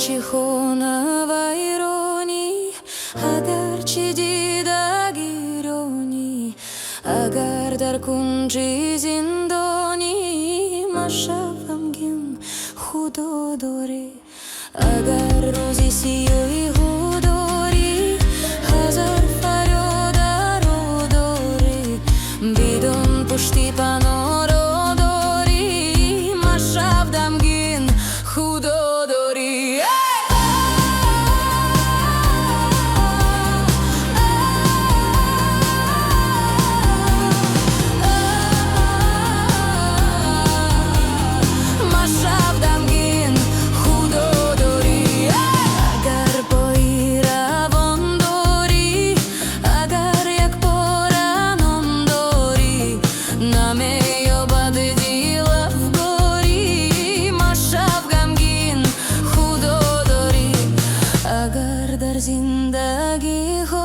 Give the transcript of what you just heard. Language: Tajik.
Agarchi hona vaironi, agarchi didagironi, agar dar kunji zindoni, mashavamgin hudodori, agar rozi siyoi hudori, hazar faryodarodori, bidon pushti panorodori, mashavdamgin hudodori. Зиндагиho